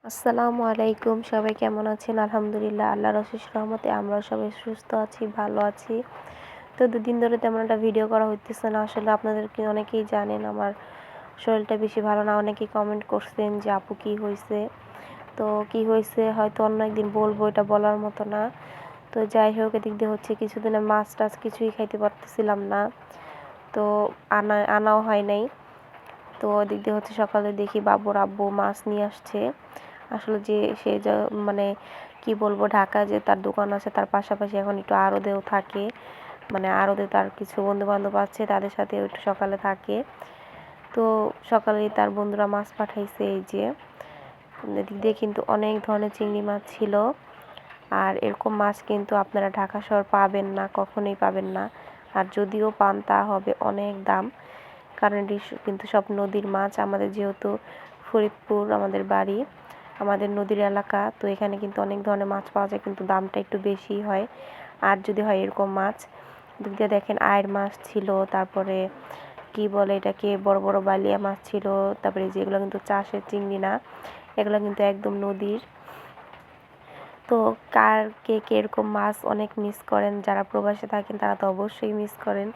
আসসালামু আলাইকুম, সবাই কেমন আছেন? আলহামদুলিল্লাহ, আল্লাহর অশেষ রহমতে আমরাও সবাই সুস্থ আছি, ভালো আছি। তো দুদিন ধরে তেমন একটা ভিডিও করা হইতেছে না। আসলে আপনাদেরকে অনেকেই জানেন আমার শরীরটা বেশি ভালো না। অনেকেই কমেন্ট করছেন যে আপু কী হয়েছে। তো কি হয়েছে হয়তো অন্য একদিন বলবো, এটা বলার মতো না। তো যাই হোক, এদিক দিয়ে হচ্ছে কিছুদিন আমি মাছ টাছ কিছুই খাইতে পারতেছিলাম না। তো আনাও হয় নাই। তো ওদিক দিয়ে হচ্ছে সকালে দেখি বাবুর আব্বু মাছ নিয়ে আসছে। আসলে যে সে মানে কি বলবো, ঢাকা যে তার দোকান আছে তার পাশাপাশি এখন একটু আড়তেও থাকে। মানে আড়তে তার কিছু বন্ধু বান্ধব আছে, তাদের সাথে একটু সকালে থাকে। তো সকালেই তার বন্ধুরা মাছ পাঠাইছে। এই যে এদিক দিয়ে কিন্তু অনেক ধরনের চিংড়ি মাছ ছিল। আর এরকম মাছ কিন্তু আপনারা ঢাকা শহর পাবেন না, কখনোই পাবেন না। আর যদিও পান তা হবে অনেক দাম, কারণ এটি কিন্তু সব নদীর মাছ। আমাদের যেহেতু ফরিদপুর আমাদের বাড়ি, আমাদের নদীর এলাকা, তো এখানে কিন্তু অনেক ধরনের মাছ পাওয়া যায়, কিন্তু দামটা একটু বেশি হয়। আর যদি হয় এরকম মাছ, দিক দিয়ে দেখেন আয়ের মাছ ছিল, তারপরে কি বলে এটাকে, বড় বড় বালিয়া মাছ ছিল। তারপরে যেগুলো কিন্তু চাষের চিংড়ি না, এগুলো কিন্তু একদম নদীর। তো কার কে কে এরকম মাছ অনেক মিস করেন, যারা প্রবাসে থাকেন তারা তো অবশ্যই মিস করেন।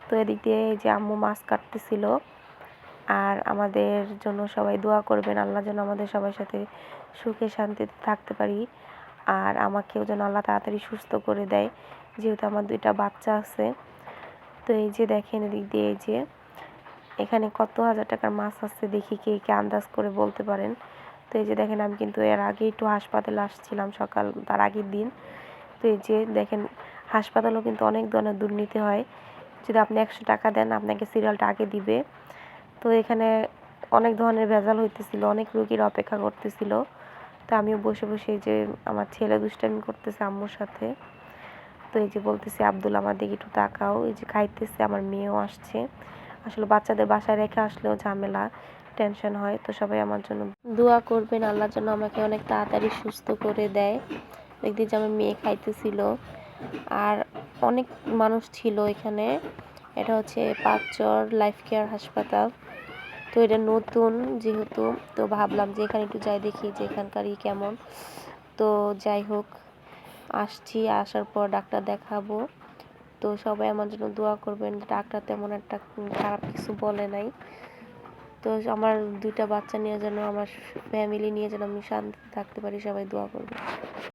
তো এদিক দিয়ে এই যে আম্মু মাছ কাটতেছিল। আর আমাদের জন্য সবাই দোয়া করবেন, আল্লাহ যেন আমাদের সবার সাথে সুখে শান্তিতে থাকতে পারি। আর আমাকেও যেন আল্লাহ তাড়াতাড়ি সুস্থ করে দেয়, যেহেতু আমার 2টা বাচ্চা আছে। তো এই যে দেখেন এদিক দিয়ে এই যে এখানে কত হাজার টাকার মাছ আছে, দেখি কে কে আন্দাজ করে বলতে পারেন। তো এই যে দেখেন আমি কিন্তু এর আগে একটু হাসপাতালে আসছিলাম সকাল তার আগের দিন। তো এই যে দেখেন হাসপাতালেও কিন্তু অনেক ধরনের দুর্নীতি হয়। যদি আপনি 100 টাকা দেন আপনাকে সিরিয়ালটা আগে দিবে। তো এখানে অনেক ধরনের ভেজাল হইতেছিল, অনেক রুগীর অপেক্ষা করতেছিল। তো আমিও বসে বসে এই যে আমার ছেলে দুষ্টামি করতেছে আম্মুর সাথে। তো এই যে বলতেছি আব্দুল আমার দিকে একটু তাকাও, এই যে খাইতেছে। আমার মেয়েও আসছে। আসলে বাচ্চাদের বাসায় রেখে আসলেও ঝামেলা, টেনশন হয়। তো সবাই আমার জন্য দোয়া করবেন, আল্লাহ যেন আমাকে অনেক তাড়াতাড়ি সুস্থ করে দেয়। দেখতে যে আমার মেয়ে খাইতেছিল। আর অনেক মানুষ ছিল এখানে। এটা হচ্ছে পাঁচচর লাইফ কেয়ার হাসপাতাল। তো এটা নতুন যেহেতু, তো ভাবলাম যে এখানে একটু যাই, দেখি যে এখানকারই কেমন। তো যাই হোক, আসছি, আসার পর ডাক্তার দেখাবো। তো সবাই আমার জন্য দোয়া করবেন। ডাক্তার তেমন একটা খারাপ কিছু বলে নাই। তো আমার 2টা বাচ্চা নিয়ে যেন, আমার ফ্যামিলি নিয়ে যেন আমি শান্তিতে থাকতে পারি, সবাই দোয়া করবেন।